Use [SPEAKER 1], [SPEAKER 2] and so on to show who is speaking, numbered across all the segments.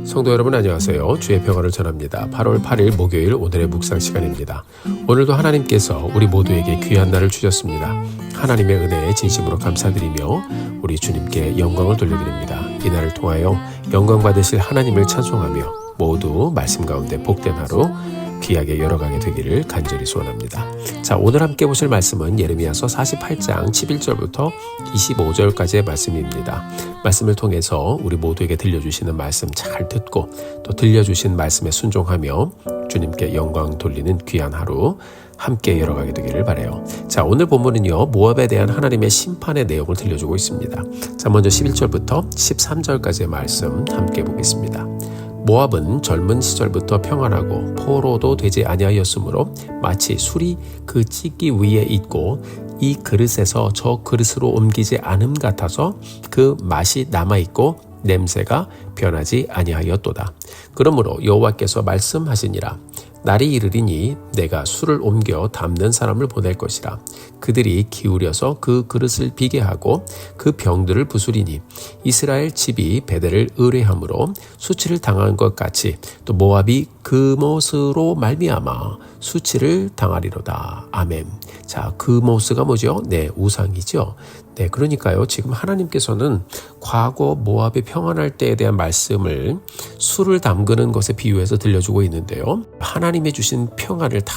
[SPEAKER 1] 성도 여러분 안녕하세요. 주의 평화를 전합니다. 8월 8일 목요일 오늘의 묵상 시간입니다. 오늘도 하나님께서 우리 모두에게 귀한 날을 주셨습니다. 하나님의 은혜에 진심으로 감사드리며 우리 주님께 영광을 돌려드립니다. 이 날을 통하여 영광 받으실 하나님을 찬송하며 모두 말씀 가운데 복된 하루 귀하게 열어가게 되기를 간절히 소원합니다. 자, 오늘 함께 보실 말씀은 예레미야서 48장 11절부터 25절까지의 말씀입니다. 말씀을 통해서 우리 모두에게 들려주시는 말씀 잘 듣고 또 들려주신 말씀에 순종하며 주님께 영광 돌리는 귀한 하루 함께 열어가게 되기를 바라요. 자, 오늘 본문은요, 모압에 대한 하나님의 심판의 내용을 들려주고 있습니다. 자, 먼저 11절부터 13절까지의 말씀 함께 보겠습니다. 모압은 젊은 시절부터 평안하고 포로도 되지 아니하였으므로 마치 술이 그 찌기 위에 있고 이 그릇에서 저 그릇으로 옮기지 않음 같아서 그 맛이 남아있고 냄새가 변하지 아니하였도다. 그러므로 여호와께서 말씀하시니라. 날이 이르리니 내가 술을 옮겨 담는 사람을 보낼 것이라. 그들이 기울여서 그 그릇을 비게 하고 그 병들을 부수리니 이스라엘 집이 베델을 의뢰함으로 수치를 당한 것 같이 또 모압이 그모스로 말미암아 수치를 당하리로다. 아멘. 자, 그모스가 뭐죠? 네, 우상이죠. 네, 그러니까요. 지금 하나님께서는 과거 모압이 평안할 때에 대한 말씀을 술을 담그는 것에 비유해서 들려주고 있는데요. 하나님이 주신 평안을 다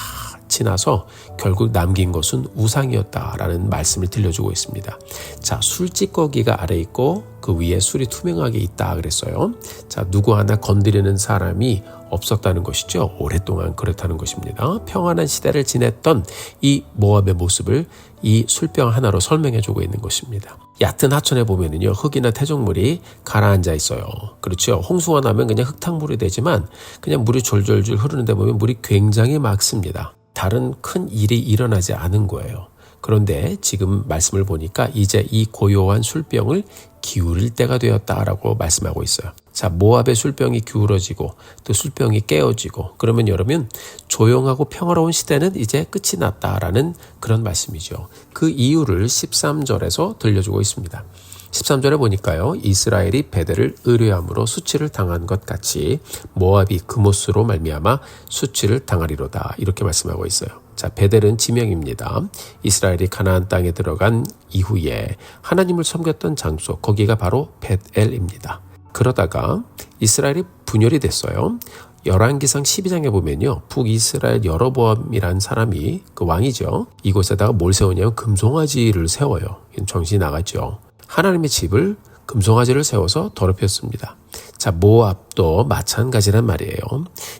[SPEAKER 1] 지나서 결국 남긴 것은 우상이었다라는 말씀을 들려주고 있습니다. 자, 술찌꺼기가 아래 있고 그 위에 술이 투명하게 있다 그랬어요. 자, 누구 하나 건드리는 사람이 없었다는 것이죠. 오랫동안 그렇다는 것입니다. 평안한 시대를 지냈던 이 모압의 모습을 이 술병 하나로 설명해주고 있는 것입니다. 얕은 하천에 보면은요, 흙이나 태종물이 가라앉아 있어요. 그렇죠. 홍수가 나면 그냥 흙탕물이 되지만 그냥 물이 졸졸졸 흐르는데 보면 물이 굉장히 맑습니다. 다른 큰 일이 일어나지 않은 거예요. 그런데 지금 말씀을 보니까 이제 이 고요한 술병을 기울일 때가 되었다라고 말씀하고 있어요. 자, 모압의 술병이 기울어지고 또 술병이 깨어지고 그러면 여러분 조용하고 평화로운 시대는 이제 끝이 났다라는 그런 말씀이죠. 그 이유를 13절에서 들려주고 있습니다. 13절에 보니까요, 이스라엘이 베델을 의뢰함으로 수치를 당한 것 같이 모압이 그모스로 말미암아 수치를 당하리로다. 이렇게 말씀하고 있어요. 자, 베델은 지명입니다. 이스라엘이 가나안 땅에 들어간 이후에 하나님을 섬겼던 장소, 거기가 바로 벳엘입니다. 그러다가 이스라엘이 분열이 됐어요. 열왕기상 12장에 보면요, 북이스라엘 여로보암이라는 사람이 그 왕이죠. 이곳에다가 뭘 세우냐면 금송아지를 세워요. 정신이 나갔죠. 하나님의 집을 금송아지를 세워서 더럽혔습니다. 자, 모압도 마찬가지란 말이에요.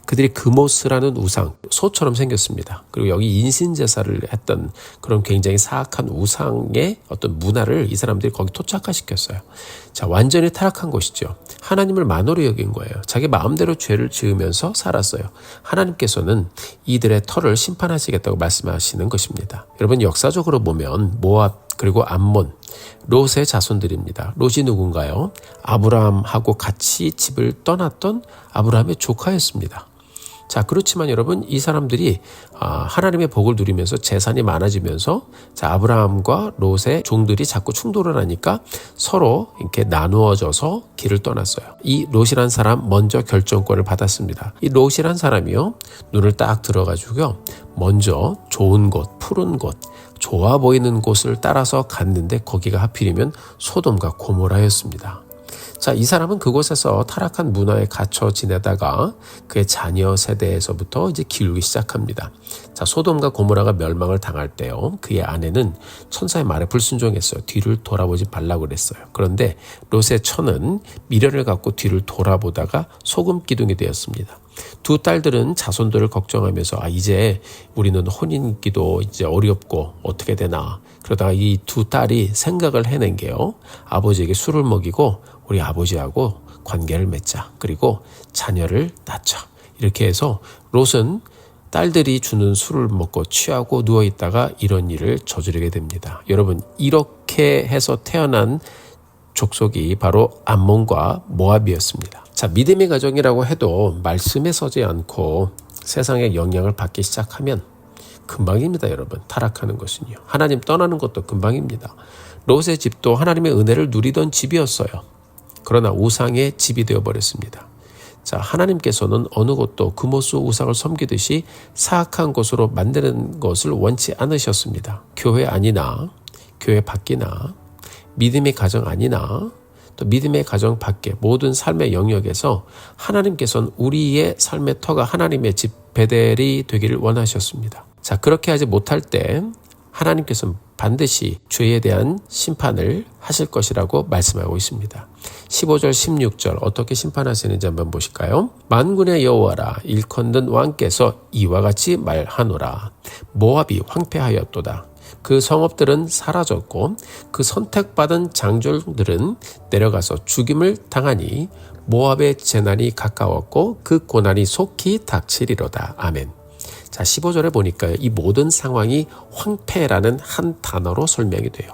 [SPEAKER 1] 그들이 그모스라는 우상, 소처럼 생겼습니다. 그리고 여기 인신제사를 했던 그런 굉장히 사악한 우상의 어떤 문화를 이 사람들이 거기 토착화시켰어요. 자, 완전히 타락한 것이죠. 하나님을 만으로 여긴 거예요. 자기 마음대로 죄를 지으면서 살았어요. 하나님께서는 이들의 터를 심판하시겠다고 말씀하시는 것입니다. 여러분, 역사적으로 보면 모압 그리고 암몬, 롯의 자손들입니다. 롯이 누군가요? 아브라함하고 같이 집을 떠났던 아브라함의 조카였습니다. 자, 그렇지만 여러분, 이 사람들이 하나님의 복을 누리면서 재산이 많아지면서 자, 아브라함과 롯의 종들이 자꾸 충돌을 하니까 서로 이렇게 나누어져서 길을 떠났어요. 이 롯이란 사람 먼저 결정권을 받았습니다. 이 롯이란 사람이요, 눈을 딱 들어가지고요, 먼저 좋은 곳, 푸른 곳, 좋아 보이는 곳을 따라서 갔는데 거기가 하필이면 소돔과 고모라였습니다. 자, 이 사람은 그곳에서 타락한 문화에 갇혀 지내다가 그의 자녀 세대에서부터 이제 기울기 시작합니다. 자, 소돔과 고모라가 멸망을 당할 때요, 그의 아내는 천사의 말에 불순종했어요. 뒤를 돌아보지 말라고 그랬어요. 그런데 롯의 처는 미련을 갖고 뒤를 돌아보다가 소금 기둥이 되었습니다. 두 딸들은 자손들을 걱정하면서 이제 우리는 혼인기도 이제 어렵고 어떻게 되나, 그러다가 이 두 딸이 생각을 해낸 게요, 아버지에게 술을 먹이고 우리 아버지하고 관계를 맺자, 그리고 자녀를 낳자. 이렇게 해서 롯은 딸들이 주는 술을 먹고 취하고 누워있다가 이런 일을 저지르게 됩니다. 여러분, 이렇게 해서 태어난 족속이 바로 암몬과 모압이었습니다. 자, 믿음의 가정이라고 해도 말씀에 서지 않고 세상의 영향을 받기 시작하면 금방입니다. 여러분, 타락하는 것은요. 하나님 떠나는 것도 금방입니다. 롯의 집도 하나님의 은혜를 누리던 집이었어요. 그러나 우상의 집이 되어버렸습니다. 자, 하나님께서는 어느 곳도 금오수 우상을 섬기듯이 사악한 곳으로 만드는 것을 원치 않으셨습니다. 교회 안이나 교회 밖이나 믿음의 가정 안이나 또 믿음의 가정 밖에 모든 삶의 영역에서 하나님께서는 우리의 삶의 터가 하나님의 집 베델이 되기를 원하셨습니다. 자, 그렇게 하지 못할 때 하나님께서는 반드시 죄에 대한 심판을 하실 것이라고 말씀하고 있습니다. 15절 16절 어떻게 심판하시는지 한번 보실까요? 만군의 여호와라 일컫는 왕께서 이와 같이 말하노라. 모압이 황폐하였도다. 그 성읍들은 사라졌고 그 선택받은 장졸들은 내려가서 죽임을 당하니 모압의 재난이 가까웠고 그 고난이 속히 닥치리로다. 아멘. 자, 15절에 보니까 이 모든 상황이 황폐라는 한 단어로 설명이 돼요.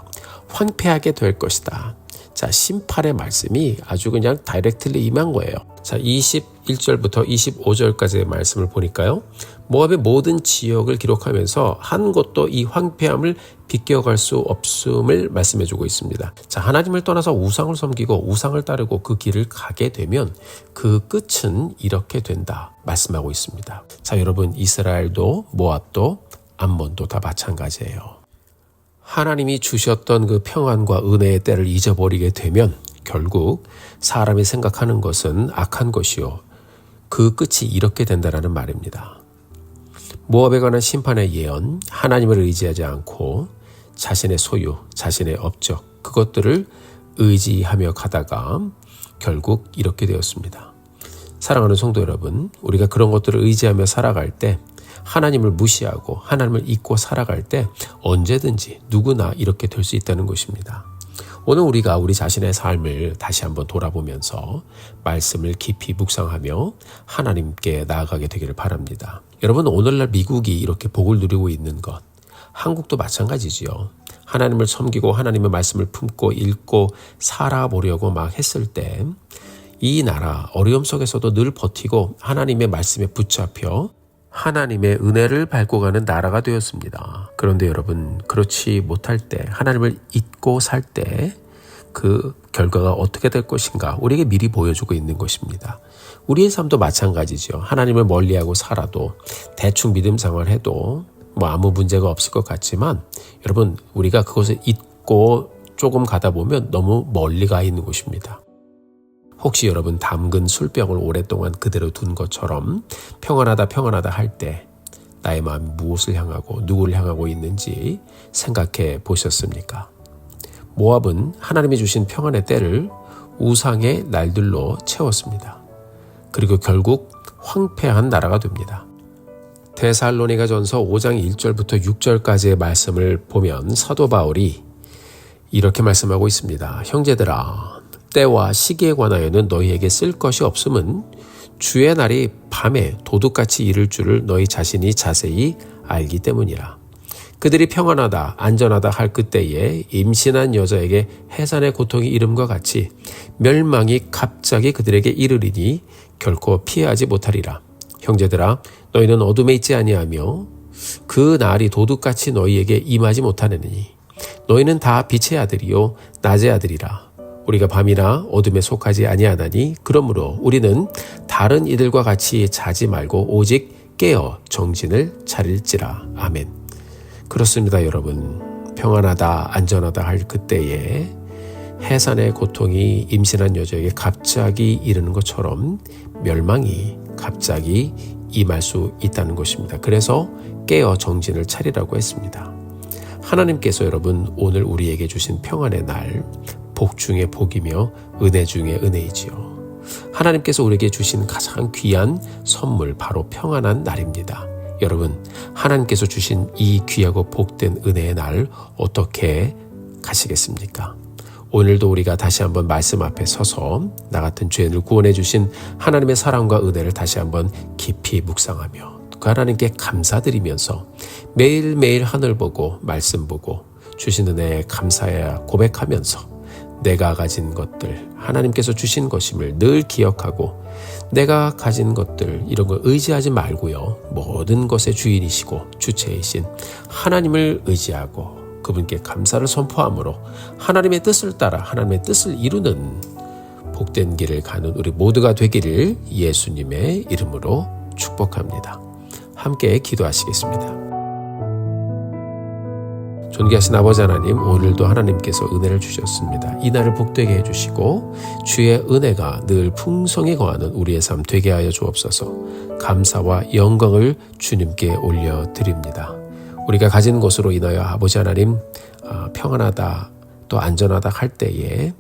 [SPEAKER 1] 황폐하게 될 것이다. 자, 심판의 말씀이 아주 그냥 다이렉트리 임한 거예요. 자, 21절부터 25절까지의 말씀을 보니까요. 모압의 모든 지역을 기록하면서 한 곳도 이 황폐함을 비껴갈 수 없음을 말씀해주고 있습니다. 자, 하나님을 떠나서 우상을 섬기고 우상을 따르고 그 길을 가게 되면 그 끝은 이렇게 된다 말씀하고 있습니다. 자, 여러분, 이스라엘도 모압도 암몬도 다 마찬가지예요. 하나님이 주셨던 그 평안과 은혜의 때를 잊어버리게 되면 결국 사람이 생각하는 것은 악한 것이요 그 끝이 이렇게 된다라는 말입니다. 모압에 관한 심판의 예언, 하나님을 의지하지 않고 자신의 소유, 자신의 업적 그것들을 의지하며 가다가 결국 이렇게 되었습니다. 사랑하는 성도 여러분, 우리가 그런 것들을 의지하며 살아갈 때 하나님을 무시하고 하나님을 잊고 살아갈 때 언제든지 누구나 이렇게 될 수 있다는 것입니다. 오늘 우리가 우리 자신의 삶을 다시 한번 돌아보면서 말씀을 깊이 묵상하며 하나님께 나아가게 되기를 바랍니다. 여러분, 오늘날 미국이 이렇게 복을 누리고 있는 것, 한국도 마찬가지지요. 하나님을 섬기고 하나님의 말씀을 품고 읽고 살아보려고 막 했을 때 이 나라 어려움 속에서도 늘 버티고 하나님의 말씀에 붙잡혀 하나님의 은혜를 밟고 가는 나라가 되었습니다. 그런데 여러분, 그렇지 못할 때 하나님을 잊고 살 때 그 결과가 어떻게 될 것인가 우리에게 미리 보여주고 있는 것입니다. 우리의 삶도 마찬가지죠. 하나님을 멀리하고 살아도 대충 믿음 생활해도 뭐 아무 문제가 없을 것 같지만 여러분, 우리가 그것을 잊고 조금 가다 보면 너무 멀리 가 있는 것입니다. 혹시 여러분 담근 술병을 오랫동안 그대로 둔 것처럼 평안하다 할 때 나의 마음이 무엇을 향하고 누구를 향하고 있는지 생각해 보셨습니까? 모압은 하나님이 주신 평안의 때를 우상의 날들로 채웠습니다. 그리고 결국 황폐한 나라가 됩니다. 데살로니가전서 5장 1절부터 6절까지의 말씀을 보면 사도 바울이 이렇게 말씀하고 있습니다. 형제들아, 때와 시기에 관하여는 너희에게 쓸 것이 없음은 주의 날이 밤에 도둑같이 이를 줄을 너희 자신이 자세히 알기 때문이라. 그들이 평안하다 안전하다 할 그때에 임신한 여자에게 해산의 고통이 이름과 같이 멸망이 갑자기 그들에게 이르리니 결코 피하지 못하리라. 형제들아, 너희는 어둠에 있지 아니하며 그 날이 도둑같이 너희에게 임하지 못하느니 너희는 다 빛의 아들이요 낮의 아들이라. 우리가 밤이나 어둠에 속하지 아니하나니 그러므로 우리는 다른 이들과 같이 자지 말고 오직 깨어 정신을 차릴지라. 아멘. 그렇습니다, 여러분. 평안하다 안전하다 할 그때에 해산의 고통이 임신한 여자에게 갑자기 이르는 것처럼 멸망이 갑자기 임할 수 있다는 것입니다. 그래서 깨어 정신을 차리라고 했습니다. 하나님께서 여러분 오늘 우리에게 주신 평안의 날, 복 중에 복이며 은혜 중에 은혜이지요. 하나님께서 우리에게 주신 가장 귀한 선물 바로 평안한 날입니다. 여러분, 하나님께서 주신 이 귀하고 복된 은혜의 날 어떻게 가시겠습니까? 오늘도 우리가 다시 한번 말씀 앞에 서서 나 같은 죄인을 구원해 주신 하나님의 사랑과 은혜를 다시 한번 깊이 묵상하며 그 하나님께 감사드리면서 매일매일 하늘 보고 말씀 보고 주신 은혜에 감사해야 고백하면서 내가 가진 것들, 하나님께서 주신 것임을 늘 기억하고 내가 가진 것들 이런 걸 의지하지 말고요. 모든 것의 주인이시고 주체이신 하나님을 의지하고 그분께 감사를 선포함으로 하나님의 뜻을 따라 하나님의 뜻을 이루는 복된 길을 가는 우리 모두가 되기를 예수님의 이름으로 축복합니다. 함께 기도하시겠습니다. 존귀하신 아버지 하나님, 오늘도 하나님께서 은혜를 주셨습니다. 이 날을 복되게 해주시고 주의 은혜가 늘 풍성히 거하는 우리의 삶 되게 하여 주옵소서. 감사와 영광을 주님께 올려드립니다. 우리가 가진 것으로 인하여 아버지 하나님 평안하다 또 안전하다 할 때에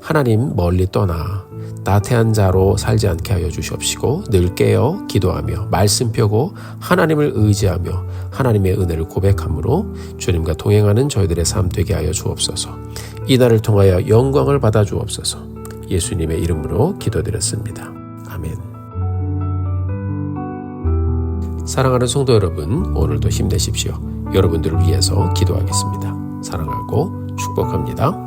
[SPEAKER 1] 하나님 멀리 떠나 나태한 자로 살지 않게 하여 주시옵시고 늘 깨어 기도하며 말씀 펴고 하나님을 의지하며 하나님의 은혜를 고백함으로 주님과 동행하는 저희들의 삶 되게 하여 주옵소서. 이 날을 통하여 영광을 받아 주옵소서. 예수님의 이름으로 기도드렸습니다. 아멘. 사랑하는 성도 여러분, 오늘도 힘내십시오. 여러분들을 위해서 기도하겠습니다. 사랑하고 축복합니다.